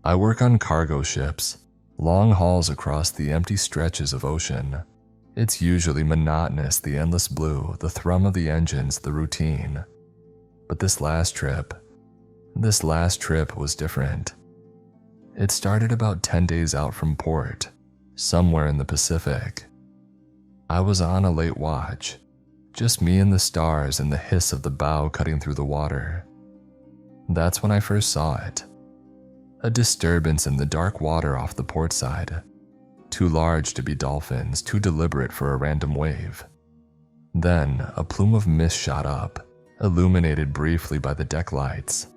I work on cargo ships, long hauls across the empty stretches of ocean. It's usually monotonous, the endless blue, the thrum of the engines, the routine. But this last trip was different. It started about 10 days out from port, somewhere in the Pacific. I was on a late watch, just me and the stars and the hiss of the bow cutting through the water. That's when I first saw it. A disturbance in the dark water off the port side. Too large to be dolphins, too deliberate for a random wave. Then, a plume of mist shot up, illuminated briefly by the deck lights.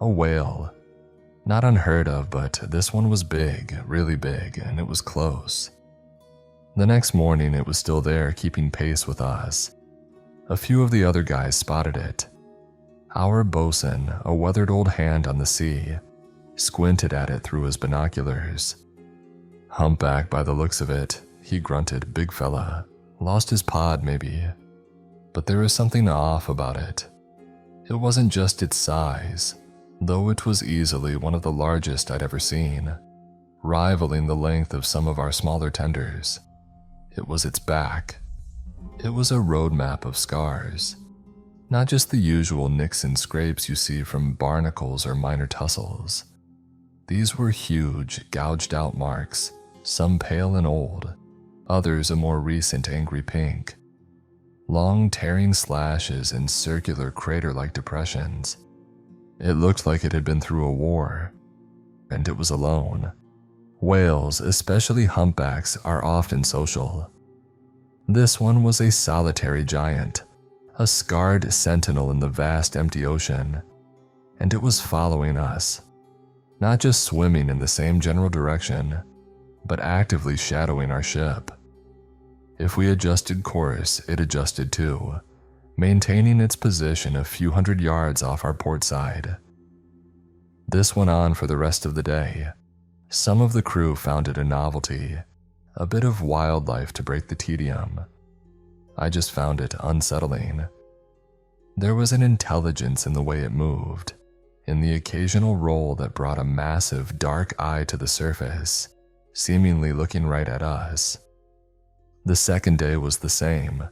A whale. Not unheard of, but this one was big, really big, and it was close. The next morning, it was still there, keeping pace with us. A few of the other guys spotted it. Our bosun, a weathered old hand on the sea, squinted at it through his binoculars. Humpback by the looks of it, he grunted, big fella. Lost his pod, maybe. But there was something off about it. It wasn't just its size, though it was easily one of the largest I'd ever seen, rivaling the length of some of our smaller tenders. It was its back. It was a roadmap of scars. Not just the usual nicks and scrapes you see from barnacles or minor tussles. These were huge, gouged-out marks, some pale and old, others a more recent angry pink. Long tearing slashes and circular crater-like depressions. It looked like it had been through a war, and it was alone. Whales, especially humpbacks, are often social. This one was a solitary giant, a scarred sentinel in the vast empty ocean, and it was following us. Not just swimming in the same general direction, but actively shadowing our ship. If we adjusted course, it adjusted too, maintaining its position a few hundred yards off our port side. This went on for the rest of the day. Some of the crew found it a novelty, a bit of wildlife to break the tedium. I just found it unsettling. There was an intelligence in the way it moved, in the occasional roll that brought a massive dark eye to the surface, seemingly looking right at us. The second day was the same.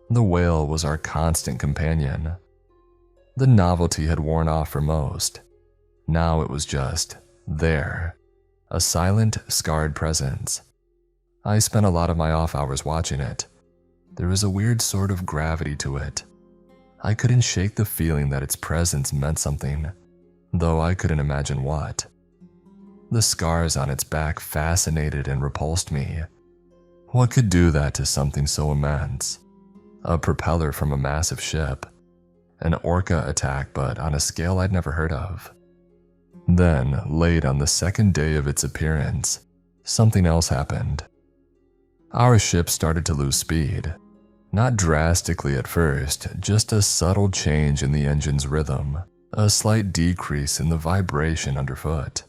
The whale was our constant companion. The novelty had worn off for most. Now it was just there, a silent, scarred presence. I spent a lot of my off hours watching it. There was a weird sort of gravity to it. I couldn't shake the feeling that its presence meant something, though I couldn't imagine what. The scars on its back fascinated and repulsed me. What could do that to something so immense? A propeller from a massive ship. An orca attack, but on a scale I'd never heard of. Then, late on the second day of its appearance, something else happened. Our ship started to lose speed. Not drastically at first, just a subtle change in the engine's rhythm, a slight decrease in the vibration underfoot.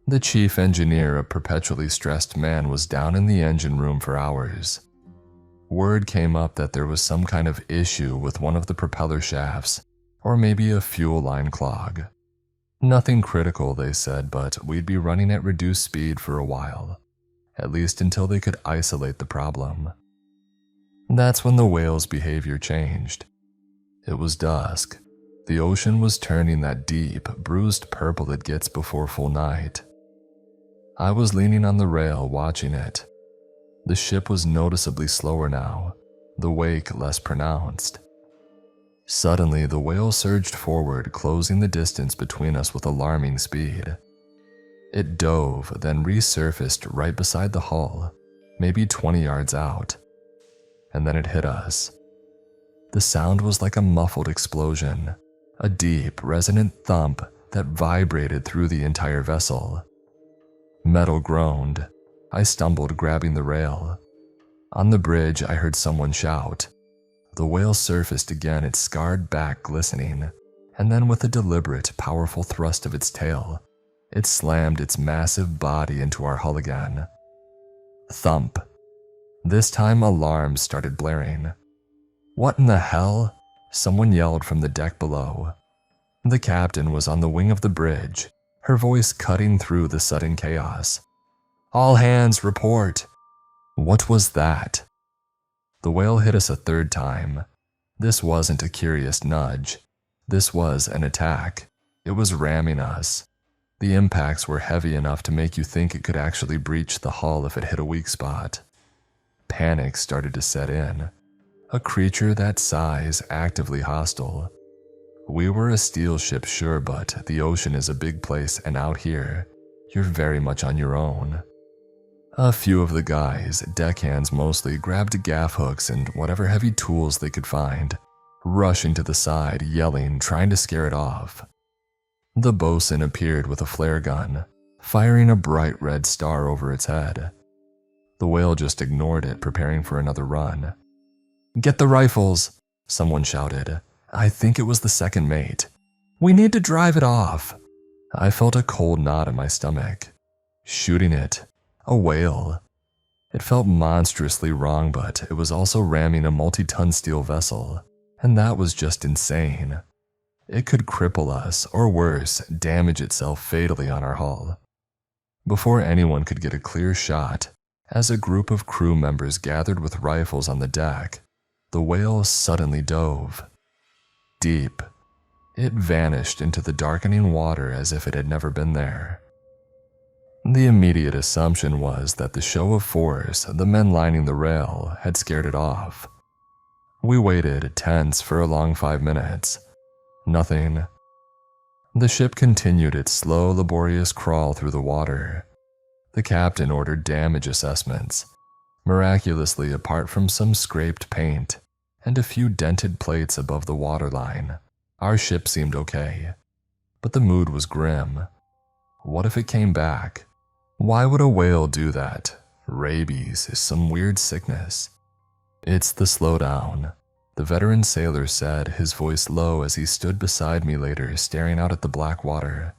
The chief engineer, a perpetually stressed man, was down in the engine room for hours. Word came up that there was some kind of issue with one of the propeller shafts, or maybe a fuel line clog. Nothing critical, they said, but we'd be running at reduced speed for a while, at least until they could isolate the problem. That's when the whale's behavior changed. It was dusk. The ocean was turning that deep, bruised purple it gets before full night. I was leaning on the rail watching it. The ship was noticeably slower now, the wake less pronounced. Suddenly, the whale surged forward, closing the distance between us with alarming speed. It dove, then resurfaced right beside the hull, maybe 20 yards out. And then it hit us. The sound was like a muffled explosion, a deep, resonant thump that vibrated through the entire vessel. Metal groaned. I stumbled, grabbing the rail. On the bridge, I heard someone shout. The whale surfaced again, its scarred back glistening, and then with a deliberate, powerful thrust of its tail, it slammed its massive body into our hull again. Thump. This time alarms started blaring. What in the hell? Someone yelled from the deck below. The captain was on the wing of the bridge, her voice cutting through the sudden chaos. "All hands, report!" What was that? The whale hit us a third time. This wasn't a curious nudge. This was an attack. It was ramming us. The impacts were heavy enough to make you think it could actually breach the hull if it hit a weak spot. Panic started to set in. A creature that size actively hostile. We were a steel ship, sure, but the ocean is a big place, and out here, you're very much on your own. A few of the guys, deckhands mostly, grabbed gaff hooks and whatever heavy tools they could find, rushing to the side, yelling, trying to scare it off. The bosun appeared with a flare gun, firing a bright red star over its head. The whale just ignored it, preparing for another run. "Get the rifles," someone shouted. I think it was the second mate. "We need to drive it off." I felt a cold knot in my stomach. Shooting it. A whale. It felt monstrously wrong, but it was also ramming a multi-ton steel vessel, and that was just insane. It could cripple us, or worse, damage itself fatally on our hull. Before anyone could get a clear shot, as a group of crew members gathered with rifles on the deck, the whale suddenly dove. Deep. It vanished into the darkening water as if it had never been there. The immediate assumption was that the show of force, the men lining the rail, had scared it off. We waited, tense, for a long 5 minutes. Nothing. The ship continued its slow, laborious crawl through the water. The captain ordered damage assessments. Miraculously, apart from some scraped paint and a few dented plates above the waterline, our ship seemed okay. But the mood was grim. What if it came back? Why would a whale do that? Rabies is some weird sickness. "It's the slowdown," the veteran sailor said, his voice low as he stood beside me later, staring out at the black water.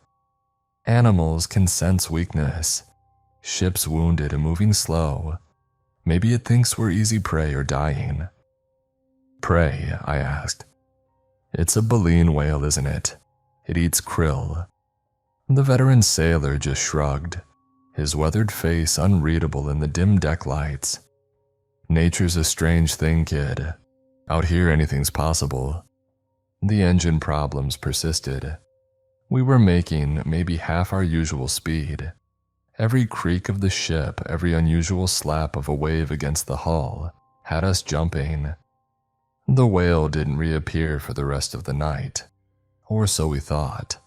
"Animals can sense weakness. Ship's wounded and moving slow. Maybe it thinks we're easy prey or dying." "Prey?" I asked. "It's a baleen whale, isn't it? It eats krill." The veteran sailor just shrugged, his weathered face unreadable in the dim deck lights. "Nature's a strange thing, kid. Out here anything's possible." The engine problems persisted. We were making maybe half our usual speed. Every creak of the ship, every unusual slap of a wave against the hull, had us jumping. The whale didn't reappear for the rest of the night, or so we thought.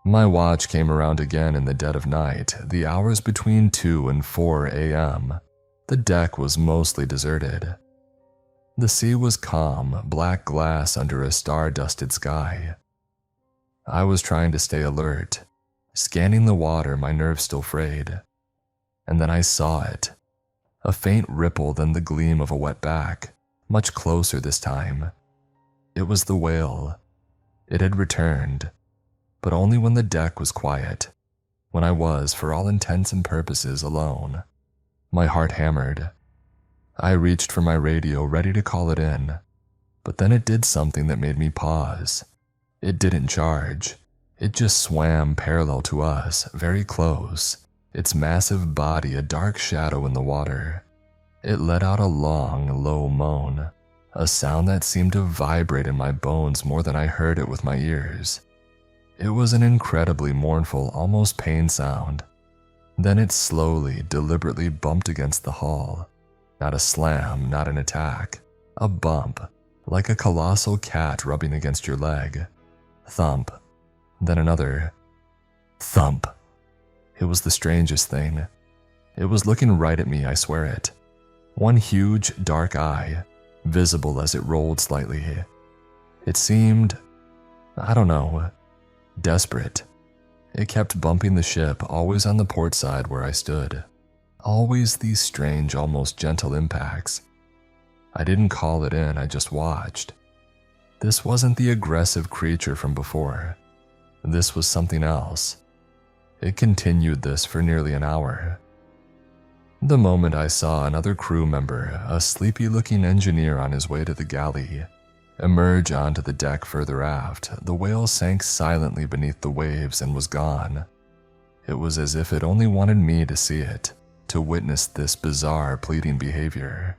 My watch came around again in the dead of night, the hours between 2 and 4 a.m. The deck was mostly deserted. The sea was calm, black glass under a star-dusted sky. I was trying to stay alert, scanning the water, my nerves still frayed. And then I saw it. A faint ripple, then the gleam of a wet back, much closer this time. It was the whale. It had returned, but only when the deck was quiet, when I was, for all intents and purposes, alone. My heart hammered. I reached for my radio, ready to call it in, but then it did something that made me pause. It didn't charge. It just swam parallel to us, very close, its massive body a dark shadow in the water. It let out a long, low moan, a sound that seemed to vibrate in my bones more than I heard it with my ears. It was an incredibly mournful, almost pain sound. Then it slowly, deliberately bumped against the hull. Not a slam, not an attack. A bump, like a colossal cat rubbing against your leg. Thump. Then another. Thump. It was the strangest thing. It was looking right at me, I swear it. One huge, dark eye, visible as it rolled slightly. It seemed, I don't know, desperate. It kept bumping the ship, always on the port side where I stood. Always these strange, almost gentle impacts. I didn't call it in, I just watched. This wasn't the aggressive creature from before. This was something else. It continued this for nearly an hour. The moment I saw another crew member, a sleepy-looking engineer on his way to the galley, emerge onto the deck further aft, the whale sank silently beneath the waves and was gone. It was as if it only wanted me to see it, to witness this bizarre pleading behavior.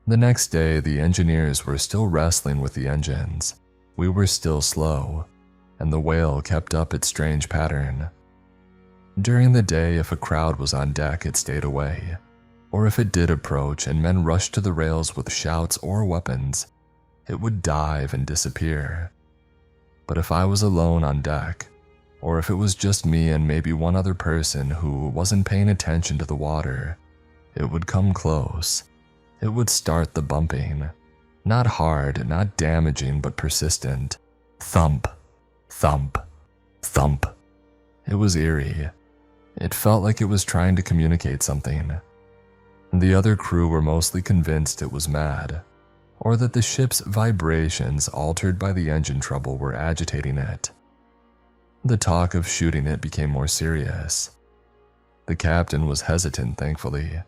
The next day, the engineers were still wrestling with the engines. We were still slow, and the whale kept up its strange pattern. During the day, if a crowd was on deck, it stayed away, or if it did approach and men rushed to the rails with shouts or weapons, it would dive and disappear. But if I was alone on deck, or if it was just me and maybe one other person who wasn't paying attention to the water, it would come close. It would start the bumping. Not hard, not damaging, but persistent. Thump, thump, thump. It was eerie. It felt like it was trying to communicate something. The other crew were mostly convinced it was mad, or that the ship's vibrations altered by the engine trouble were agitating it. The talk of shooting it became more serious. The captain was hesitant, thankfully.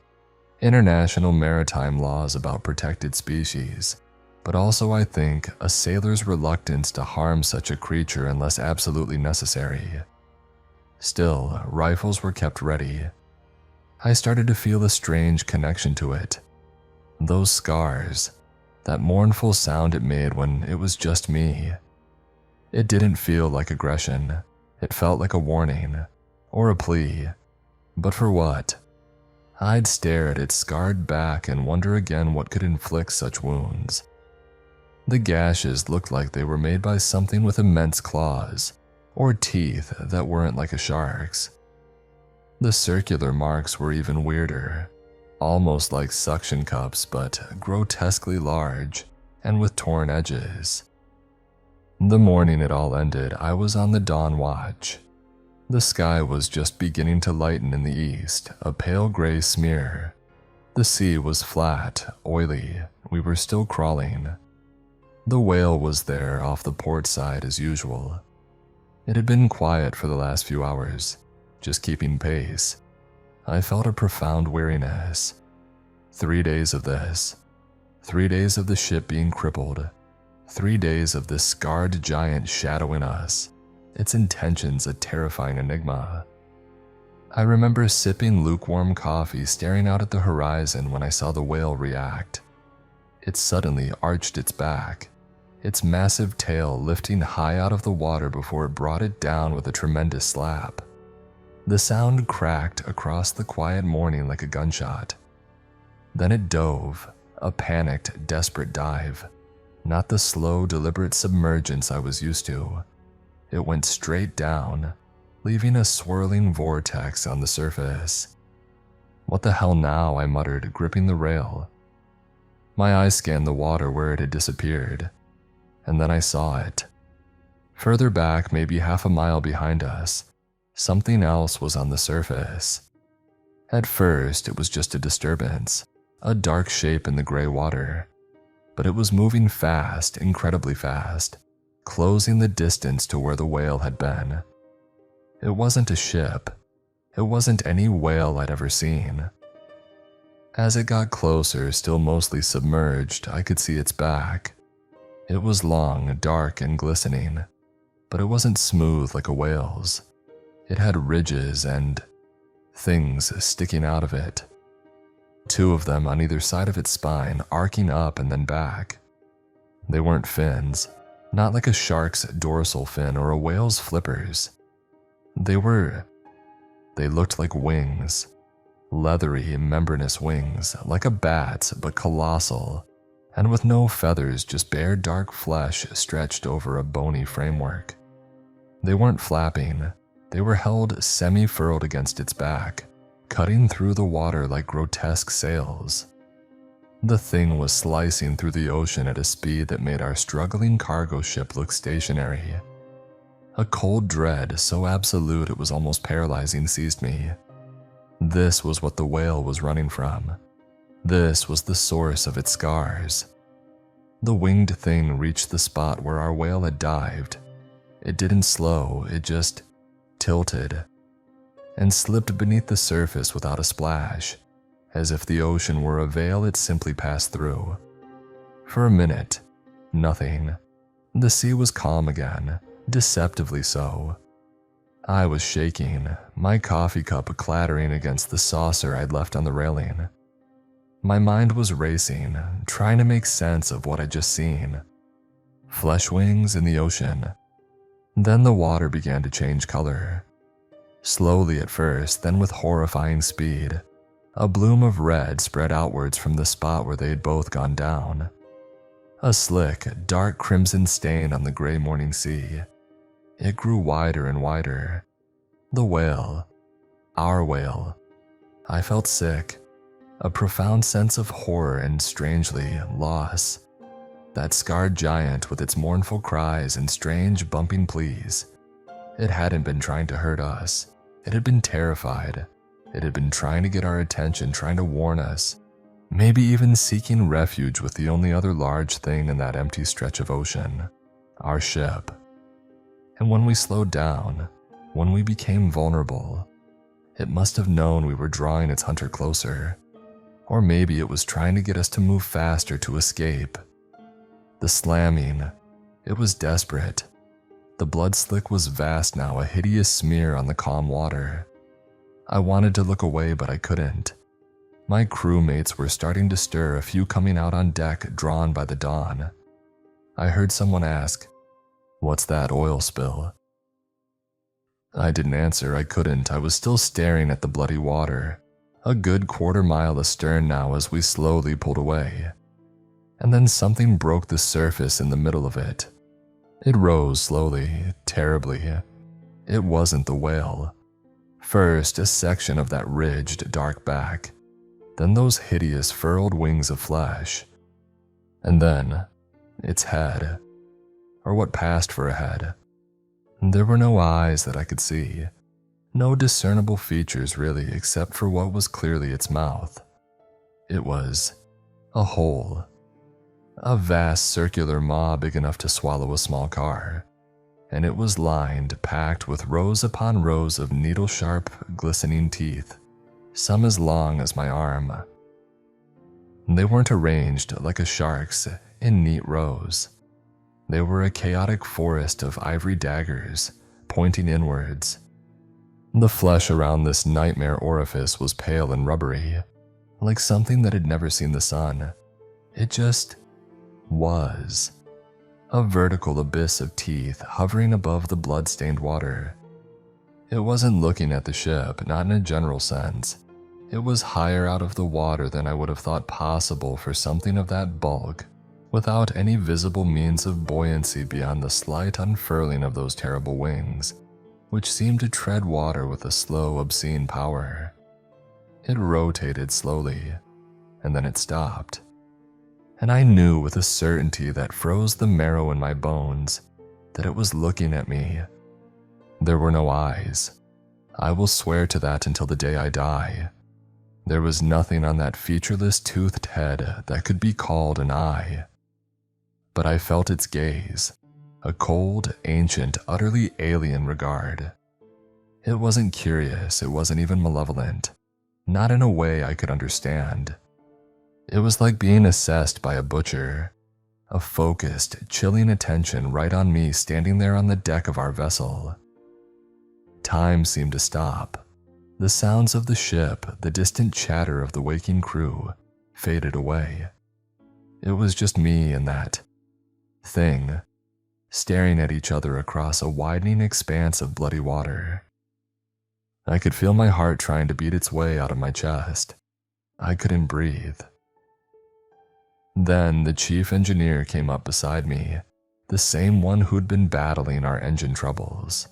International maritime laws about protected species, but also, I think, a sailor's reluctance to harm such a creature unless absolutely necessary. Still, rifles were kept ready. I started to feel a strange connection to it. Those scars, that mournful sound it made when it was just me. It didn't feel like aggression. It felt like a warning, or a plea. But for what? I'd stare at its scarred back and wonder again what could inflict such wounds. The gashes looked like they were made by something with immense claws, or teeth that weren't like a shark's. The circular marks were even weirder, almost like suction cups, but grotesquely large and with torn edges. The morning it all ended, I was on the dawn watch. The sky was just beginning to lighten in the east, a pale gray smear. The sea was flat, oily. We were still crawling. The whale was there off the port side as usual. It had been quiet for the last few hours, just keeping pace. I felt a profound weariness. 3 days of this. 3 days of the ship being crippled. 3 days of this scarred giant shadowing us, its intentions a terrifying enigma. I remember sipping lukewarm coffee, staring out at the horizon when I saw the whale react. It suddenly arched its back, its massive tail lifting high out of the water before it brought it down with a tremendous slap. The sound cracked across the quiet morning like a gunshot. Then it dove, a panicked, desperate dive. Not the slow, deliberate submergence I was used to. It went straight down, leaving a swirling vortex on the surface. "What the hell now?" I muttered, gripping the rail. My eyes scanned the water where it had disappeared, and then I saw it. Further back, maybe half a mile behind us, something else was on the surface. At first, it was just a disturbance, a dark shape in the gray water. But it was moving fast, incredibly fast, closing the distance to where the whale had been. It wasn't a ship. It wasn't any whale I'd ever seen. As it got closer, still mostly submerged, I could see its back. It was long, dark, and glistening, but it wasn't smooth like a whale's. It had ridges and things sticking out of it. 2 of them on either side of its spine, arcing up and then back. They weren't fins, not like a shark's dorsal fin or a whale's flippers. They looked like wings, leathery, membranous wings, like a bat's, but colossal, and with no feathers, just bare dark flesh stretched over a bony framework. They weren't flapping, they were held semi-furled against its back, cutting through the water like grotesque sails. The thing was slicing through the ocean at a speed that made our struggling cargo ship look stationary. A cold dread, so absolute it was almost paralyzing, seized me. This was what the whale was running from. This was the source of its scars. The winged thing reached the spot where our whale had dived. It didn't slow, it just tilted and slipped beneath the surface without a splash, as if the ocean were a veil it simply passed through. For a minute, Nothing. The sea was calm again, deceptively so. I was shaking, my coffee cup clattering against the saucer I'd left on the railing. My mind was racing, trying to make sense of what I'd just seen. Flesh wings in the ocean. Then the water began to change color. Slowly at first, then with horrifying speed. A bloom of red spread outwards from the spot where they had both gone down. A slick, dark crimson stain on the gray morning sea. It grew wider and wider. The whale. Our whale. I felt sick. A profound sense of horror and, strangely, loss. That scarred giant with its mournful cries and strange bumping pleas. It hadn't been trying to hurt us. It had been terrified. It had been trying to get our attention, trying to warn us. Maybe even seeking refuge with the only other large thing in that empty stretch of ocean. Our ship. And when we slowed down, when we became vulnerable, it must have known we were drawing its hunter closer. Or maybe it was trying to get us to move faster to escape. The slamming, it was desperate. The blood slick was vast now, a hideous smear on the calm water. I wanted to look away, but I couldn't. My crewmates were starting to stir, a few coming out on deck, drawn by the dawn. I heard someone ask, "What's that oil spill?" I didn't answer, I couldn't. I was still staring at the bloody water, a good quarter-mile astern now as we slowly pulled away. And then something broke the surface in the middle of it. It rose slowly, terribly. It wasn't the whale. First, a section of that ridged, dark back. Then those hideous, furrowed wings of flesh. And then, its head. Or what passed for a head. There were no eyes that I could see. No discernible features, really, except for what was clearly its mouth. It was a hole. A vast circular maw big enough to swallow a small car. And it was lined, packed with rows upon rows of needle-sharp, glistening teeth, some as long as my arm. They weren't arranged like a shark's in neat rows. They were a chaotic forest of ivory daggers, pointing inwards. The flesh around this nightmare orifice was pale and rubbery, like something that had never seen the sun. It just was. A vertical abyss of teeth hovering above the blood-stained water. It wasn't looking at the ship, not in a general sense. It was higher out of the water than I would have thought possible for something of that bulk, without any visible means of buoyancy beyond the slight unfurling of those terrible wings, which seemed to tread water with a slow, obscene power. It rotated slowly, and then it stopped. And I knew with a certainty that froze the marrow in my bones that it was looking at me. There were no eyes. I will swear to that until the day I die. There was nothing on that featureless, toothed head that could be called an eye. But I felt its gaze, a cold, ancient, utterly alien regard. It wasn't curious, it wasn't even malevolent, not in a way I could understand. It was like being assessed by a butcher, a focused, chilling attention right on me standing there on the deck of our vessel. Time seemed to stop. The sounds of the ship, the distant chatter of the waking crew, faded away. It was just me and that thing, staring at each other across a widening expanse of bloody water. I could feel my heart trying to beat its way out of my chest. I couldn't breathe. Then the chief engineer came up beside me, the same one who'd been battling our engine troubles.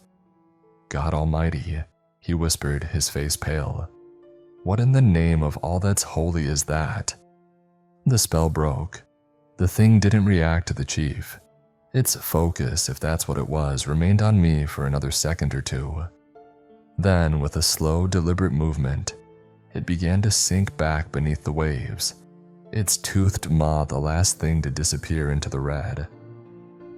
"God Almighty," he whispered, his face pale. "What in the name of all that's holy is that?" The spell broke. The thing didn't react to the chief. Its focus, if that's what it was, remained on me for another second or two. Then, with a slow, deliberate movement, it began to sink back beneath the waves, its toothed maw the last thing to disappear into the red.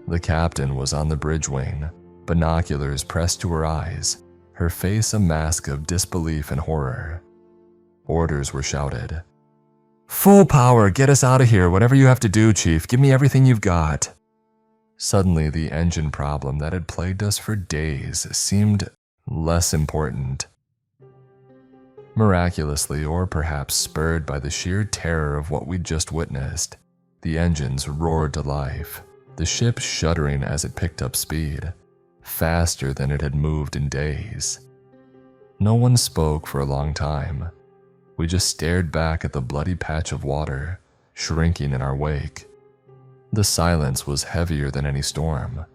The captain was on the bridge wing, binoculars pressed to her eyes, her face a mask of disbelief and horror. Orders were shouted. "Full power, get us out of here, whatever you have to do, Chief, give me everything you've got." Suddenly, the engine problem that had plagued us for days seemed less important. Miraculously, or perhaps spurred by the sheer terror of what we'd just witnessed, the engines roared to life, the ship shuddering as it picked up speed, faster than it had moved in days. No one spoke for a long time. We just stared back at the bloody patch of water, shrinking in our wake. The silence was heavier than any storm.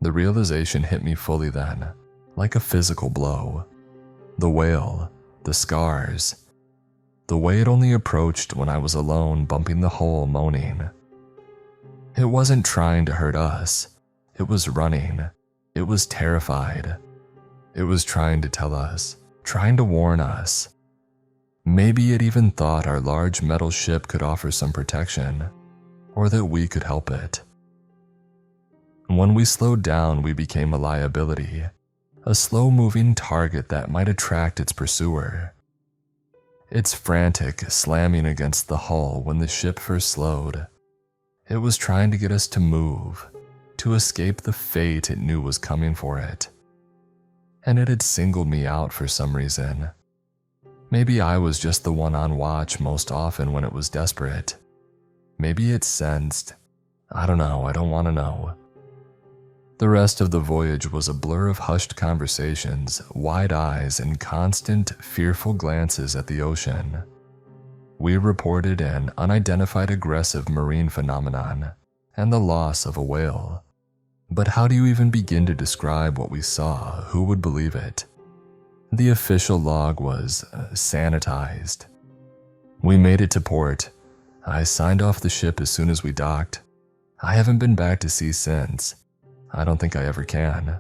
The realization hit me fully then, like a physical blow. The whale, the scars, the way it only approached when I was alone bumping the hull moaning. It wasn't trying to hurt us. It was running. It was terrified. It was trying to tell us, trying to warn us. Maybe it even thought our large metal ship could offer some protection, or that we could help it. When we slowed down, we became a liability, a slow-moving target that might attract its pursuer. Its frantic slamming against the hull when the ship first slowed. It was trying to get us to move, to escape the fate it knew was coming for it. And it had singled me out for some reason. Maybe I was just the one on watch most often when it was desperate. Maybe it sensed. I don't know, I don't want to know. The rest of the voyage was a blur of hushed conversations, wide eyes, and constant, fearful glances at the ocean. We reported an unidentified aggressive marine phenomenon and the loss of a whale. But how do you even begin to describe what we saw? Who would believe it? The official log was sanitized. We made it to port. I signed off the ship as soon as we docked. I haven't been back to sea since. I don't think I ever can.